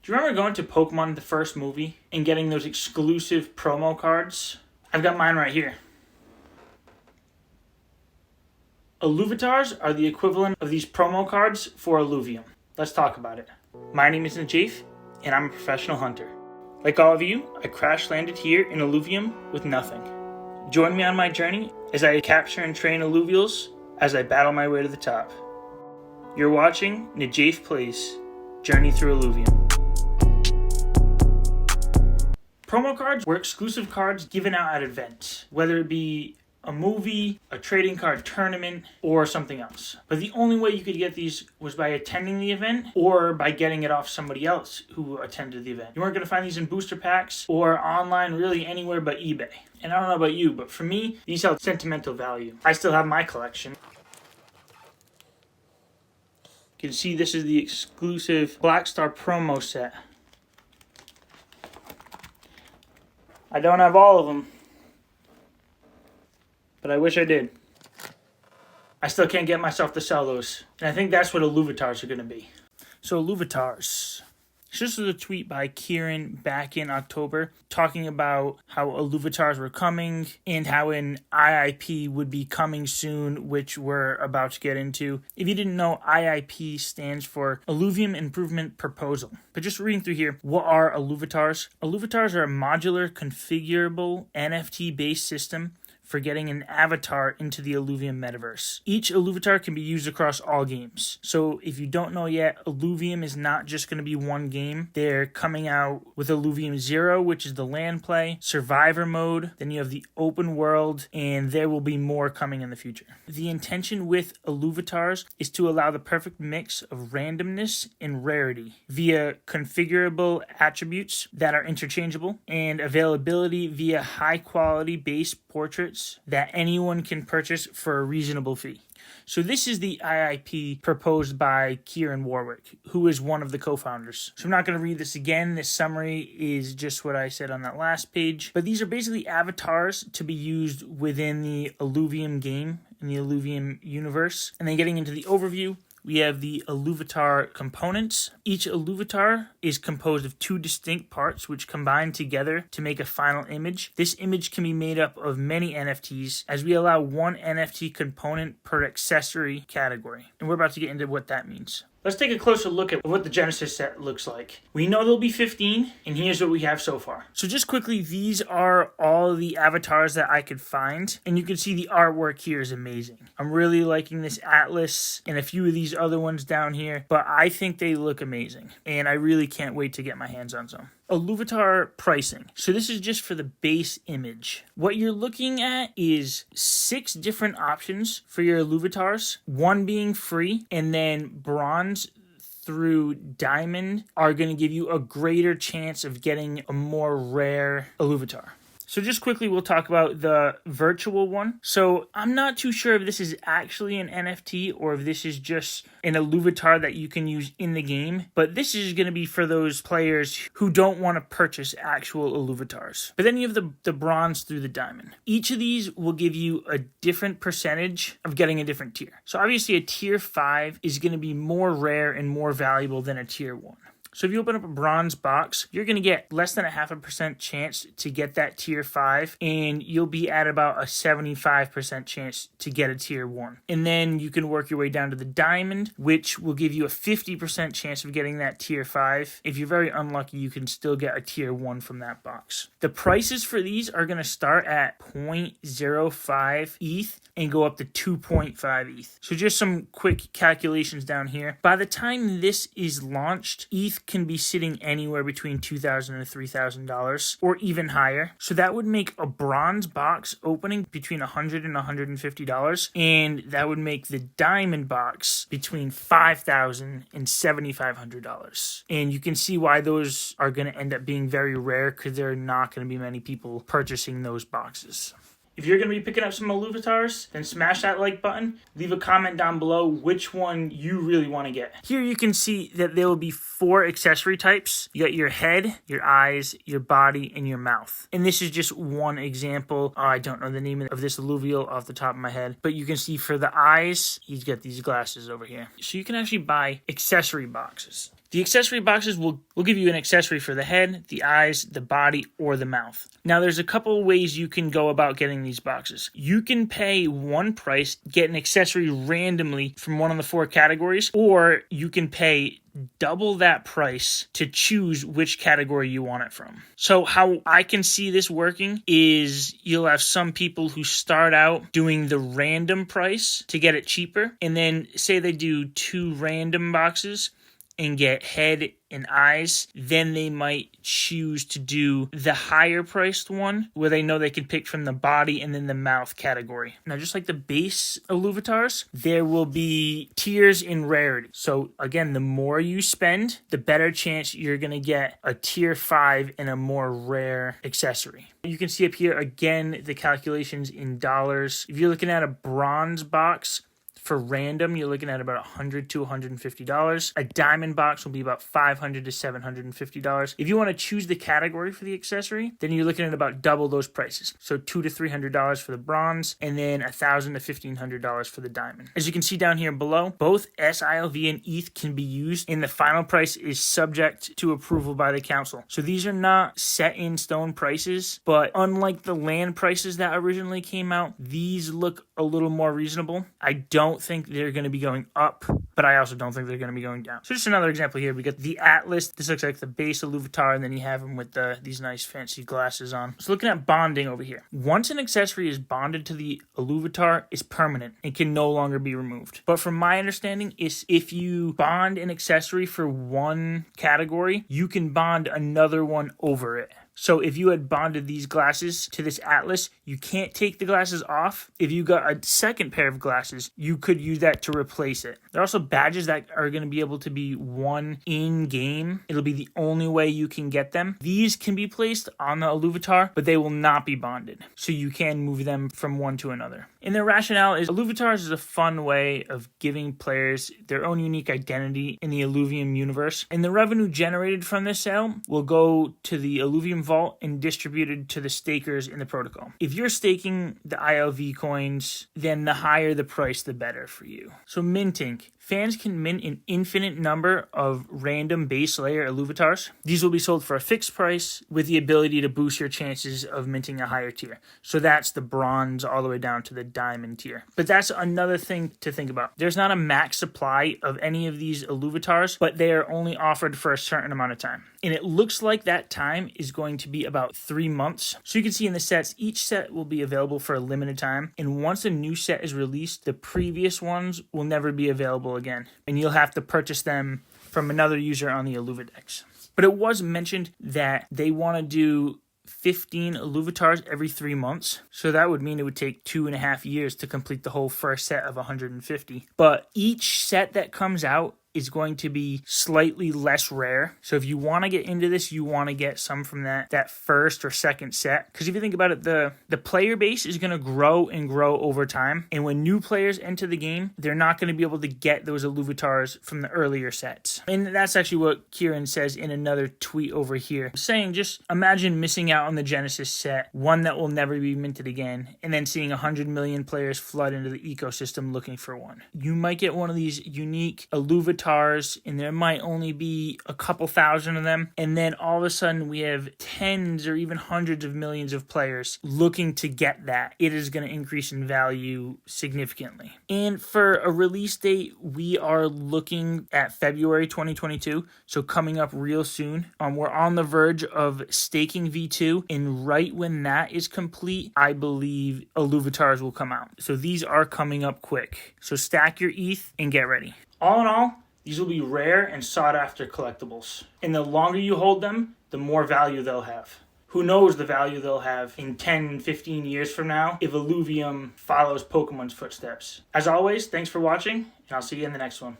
Do you remember going to Pokémon, the first movie, and getting those exclusive promo cards? I've got mine right here. Illuvatars are the equivalent of these promo cards for Illuvium. Let's talk about it. My name is Najaf, and I'm a professional hunter. Like all of you, I crash landed here in Illuvium with nothing. Join me on my journey as I capture and train Illuvials as I battle my way to the top. You're watching Najaf Plays Journey Through Illuvium. Promo cards were exclusive cards given out at events, whether it be a movie, a trading card tournament, or something else. But the only way you could get these was by attending the event or by getting it off somebody else who attended the event. You weren't going to find these in booster packs or online, really anywhere but eBay. And I don't know about you, but for me, these held sentimental value. I still have my collection. You can see this is the exclusive Black Star promo set. I don't have all of them, but I wish I did. I still can't get myself to sell those. And I think that's what Illuvatars are going to be. So Illuvatars. This was a tweet by Kieran back in October talking about how Illuvatars were coming and how an IIP would be coming soon, which we're about to get into. If you didn't know, IIP stands for Illuvium Improvement Proposal. But just reading through here, what are Illuvatars? Illuvatars are a modular, configurable, NFT-based system for getting an avatar into the Illuvium metaverse. Each Illuvatar can be used across all games. So if you don't know yet, Illuvium is not just going to be one game. They're coming out with Illuvium 0, which is the land play, Survivor mode, then you have the open world, and there will be more coming in the future. The intention with Illuvatars is to allow the perfect mix of randomness and rarity via configurable attributes that are interchangeable and availability via high-quality base portraits that anyone can purchase for a reasonable fee. So this is the IIP proposed by Kieran Warwick, who is one of the co-founders. So I'm not going to read this again. This summary is just what I said on that last page. But these are basically avatars to be used within the Illuvium game, in the Illuvium universe. And then getting into the overview, we have the Illuvatar components. Each Illuvatar is composed of two distinct parts which combine together to make a final image. This image can be made up of many NFTs as we allow one NFT component per accessory category. And we're about to get into what that means. Let's take a closer look at what the Genesis set looks like. We know there'll be 15, and here's what we have so far. So just quickly, these are all the avatars that I could find, and you can see the artwork here is amazing. I'm really liking this Atlas and a few of these other ones down here, but I think they look amazing, and I really can't wait to get my hands on some. Illuvatar pricing. So this is just for the base image. What you're looking at is 6 different options for your Illuvatars, one being free, and then bronze through diamond are going to give you a greater chance of getting a more rare Illuvatar. So just quickly, we'll talk about the virtual one. So I'm not too sure if this is actually an NFT or if this is just an Illuvatar that you can use in the game. But this is going to be for those players who don't want to purchase actual Illuvatars. But then you have the bronze through the diamond. Each of these will give you a different percentage of getting a different tier. So obviously a tier 5 is going to be more rare and more valuable than a tier 1. So if you open up a bronze box, you're going to get less than a 0.5% chance to get that tier 5, and you'll be at about a 75% chance to get a tier 1. And then you can work your way down to the diamond, which will give you a 50% chance of getting that tier 5. If you're very unlucky, you can still get a tier 1 from that box. The prices for these are going to start at 0.05 ETH and go up to 2.5 ETH. So just some quick calculations down here. By the time this is launched, ETH can be sitting anywhere between $2,000 and $3,000 or even higher. So that would make a bronze box opening between $100 and $150, and that would make the diamond box between $5,000 and $7,500. And you can see why those are going to end up being very rare because there are not going to be many people purchasing those boxes. If you're going to be picking up some Illuvatars, then smash that like button. Leave a comment down below which one you really want to get. Here you can see that there will be 4 accessory types. You got your head, your eyes, your body, and your mouth. And this is just one example. I don't know the name of this Illuvial off the top of my head. But you can see for the eyes, he's got these glasses over here. So you can actually buy accessory boxes. The accessory boxes will give you an accessory for the head, the eyes, the body, or the mouth. Now, there's a couple ways you can go about getting these boxes. You can pay one price, get an accessory randomly from one of the 4 categories, or you can pay double that price to choose which category you want it from. So how I can see this working is you'll have some people who start out doing the random price to get it cheaper, and then say they do 2 random boxes and get head and eyes, then they might choose to do the higher priced one where they know they can pick from the body and then the mouth category. Now, just like the base Illuvatars, there will be tiers in rarity. So again, the more you spend, the better chance you're going to get a tier 5 and a more rare accessory. You can see up here again the calculations in dollars. If you're looking at a bronze box, for random, you're looking at about $100 to $150. A diamond box will be about $500 to $750. If you want to choose the category for the accessory, then you're looking at about double those prices. So $200 to $300 for the bronze, and then $1,000 to $1,500 for the diamond. As you can see down here below, both SILV and ETH can be used, and the final price is subject to approval by the council. So these are not set in stone prices, but unlike the land prices that originally came out, these look a little more reasonable. I don't think they're going to be going up, but I also don't think they're going to be going down. So just another example here. We got the Atlas. This looks like the base Illuvatar, and then you have him with these nice fancy glasses on. So looking at bonding over here. Once an accessory is bonded to the Illuvatar, it's permanent. It can no longer be removed. But from my understanding, is if you bond an accessory for one category, you can bond another one over it. So if you had bonded these glasses to this Atlas, you can't take the glasses off. If you got a second pair of glasses, you could use that to replace it. There are also badges that are going to be able to be won in-game. It'll be the only way you can get them. These can be placed on the Illuvatar, but they will not be bonded. So you can move them from one to another. And their rationale is Illuvatars is a fun way of giving players their own unique identity in the Illuvium universe. And the revenue generated from this sale will go to the Illuvium vault and distributed to the stakers in the protocol. If you're staking the ILV coins, then the higher the price, the better for you. So minting. Fans can mint an infinite number of random base layer Illuvatars. These will be sold for a fixed price with the ability to boost your chances of minting a higher tier. So that's the bronze all the way down to the diamond tier. But that's another thing to think about. There's not a max supply of any of these Illuvatars, but they are only offered for a certain amount of time. And it looks like that time is going to be about 3 months. So you can see in the sets, each set will be available for a limited time. And once a new set is released, the previous ones will never be available again. And you'll have to purchase them from another user on the Illuvadex. But it was mentioned that they want to do 15 Illuvatars every 3 months. So that would mean it would take 2.5 years to complete the whole first set of 150. But each set that comes out is going to be slightly less rare. So if you want to get into this, you want to get some from that first or second set. Because if you think about it, the player base is going to grow and grow over time. And when new players enter the game, they're not going to be able to get those Illuvatars from the earlier sets. And that's actually what Kieran says in another tweet over here, saying just imagine missing out on the Genesis set, one that will never be minted again, and then seeing 100 million players flood into the ecosystem looking for one. You might get one of these unique Illuvatars, and there might only be a couple thousand of them, and then all of a sudden we have tens or even hundreds of millions of players looking to get that. It is going to increase in value significantly. And for a release date, we are looking at February 2022, so coming up real soon. We're on the verge of staking V2, and right when that is complete, I believe Illuvatars will come out. So these are coming up quick. So stack your ETH and get ready. All in all, these will be rare and sought-after collectibles. And the longer you hold them, the more value they'll have. Who knows the value they'll have in 10, 15 years from now if Illuvium follows Pokemon's footsteps. As always, thanks for watching, and I'll see you in the next one.